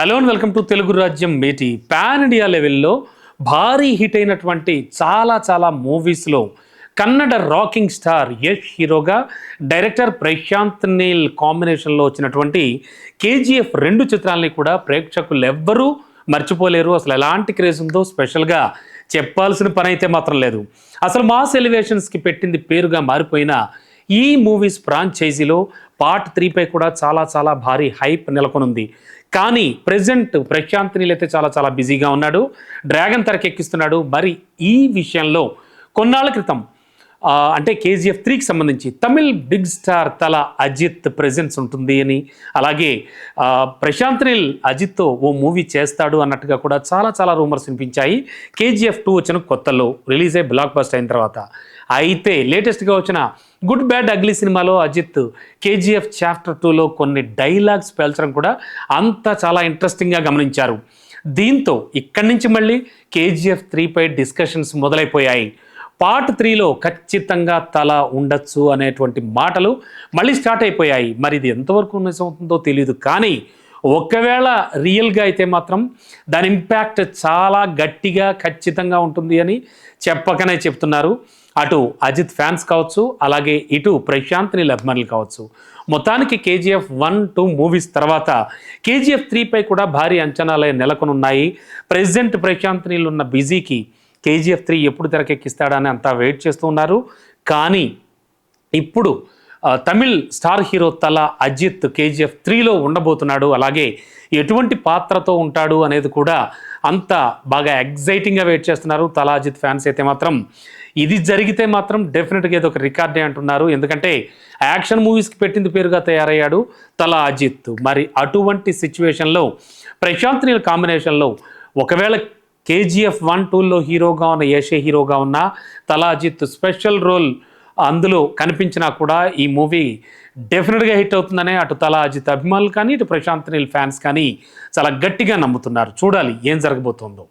Hello and welcome to Telugu రాజ్యం మేటి. Pan India లెవెల్లో భారీ హిట్ అయినటువంటి చాలా మూవీస్లో కన్నడ రాకింగ్ స్టార్ యష్ హీరోగా, డైరెక్టర్ ప్రశాంత్ నీల్ కాంబినేషన్లో వచ్చినటువంటి కేజీఎఫ్ 2 చిత్రాలని కూడా ప్రేక్షకులు ఎవ్వరూ మర్చిపోలేరు. అసలు ఎలాంటి క్రేజ్ ఉందో స్పెషల్గా చెప్పాల్సిన పని అయితే మాత్రం లేదు. అసలు మాస్ ఎలివేషన్స్కి పెట్టింది పేరుగా మారిపోయిన ఈ మూవీస్ ఫ్రాంచైజీలో పార్ట్ 3 కూడా చాలా భారీ హైప్ నెలకొనుంది. కానీ ప్రజెంట్ ప్రశాంత్ నీల్ అయితే చాలా బిజీగా ఉన్నాడు, డ్రాగన్ తెరకెక్కిస్తున్నాడు. మరి ఈ విషయంలో కొన్నాళ్ళ క్రితం అంటే కేజీఎఫ్ 3కి సంబంధించి తమిళ్ బిగ్ స్టార్ తల అజిత్ ప్రెజెన్స్ ఉంటుంది అని, అలాగే ప్రశాంత్ నీల్ అజిత్తో ఓ మూవీ చేస్తాడు అన్నట్టుగా కూడా చాలా రూమర్స్ వినిపించాయి. కేజీఎఫ్ 2 వచ్చిన కొత్తలో రిలీజ్ అయ్యి బ్లాక్ బస్టర్ అయిన తర్వాత. అయితే లేటెస్ట్గా వచ్చిన గుడ్ బ్యాడ్ అగ్లీ సినిమాలో అజిత్ కేజీఎఫ్ చాప్టర్ 2లో కొన్ని డైలాగ్స్ పేల్చడం కూడా అంతా చాలా ఇంట్రెస్టింగ్గా గమనించారు. దీంతో ఇక్కడి నుంచి మళ్ళీ కేజీఎఫ్ 3పై డిస్కషన్స్ మొదలైపోయాయి. పార్ట్ 3లో ఖచ్చితంగా తల ఉండొచ్చు అనేటువంటి మాటలు మళ్ళీ స్టార్ట్ అయిపోయాయి. మరి ఇది ఎంతవరకు నిజమవుతుందో తెలియదు, కానీ ఒకవేళ రియల్గా అయితే మాత్రం దాని ఇంపాక్ట్ చాలా గట్టిగా ఖచ్చితంగా ఉంటుంది అని చెప్పకనే చెప్తున్నారు. అటు అజిత్ ఫ్యాన్స్ కావచ్చు, అలాగే ఇటు ప్రశాంత్ నీల్ అభిమానులు కావచ్చు. మొత్తానికి కేజీఎఫ్ 1-2 మూవీస్ తర్వాత కేజీఎఫ్ 3పై కూడా భారీ అంచనాలే నెలకొనున్నాయి. ప్రెసిడెంట్ ప్రశాంత్ నీల్ ఉన్న బిజీకి కేజీఎఫ్ 3 ఎప్పుడు తెరకెక్కిస్తాడని అంతా వెయిట్ చేస్తూ ఉన్నారు. కానీ ఇప్పుడు తమిళ్ స్టార్ హీరో తల అజిత్ కేజీఎఫ్ 3లో ఉండబోతున్నాడు. అలాగే ఎటువంటి పాత్రతో ఉంటాడు అనేది కూడా అంత బాగా ఎగ్జైటింగ్గా వెయిట్ చేస్తున్నారు తల అజిత్ ఫ్యాన్స్ అయితే మాత్రం. ఇది జరిగితే మాత్రం డెఫినెట్గా ఏదో ఒక రికార్డే అంటున్నారు. ఎందుకంటే యాక్షన్ మూవీస్కి పెట్టింది పేరుగా తయారయ్యాడు తల అజిత్. మరి అటువంటి సిచ్యువేషన్లో ప్రశాంత్ నీల్ కాంబినేషన్లో ఒకవేళ కేజీఎఫ్ 1-2లో హీరోగా ఉన్న యషే హీరోగా ఉన్న తల అజిత్ స్పెషల్ రోల్ అందులో కనిపించినా కూడా ఈ మూవీ డెఫినెట్గా హిట్ అవుతుందనే అటు తల అజిత్ అభిమానులు కానీ, ఇటు ప్రశాంత్ నీల్ ఫ్యాన్స్ కానీ చాలా గట్టిగా నమ్ముతున్నారు. చూడాలి ఏం జరగబోతుందో.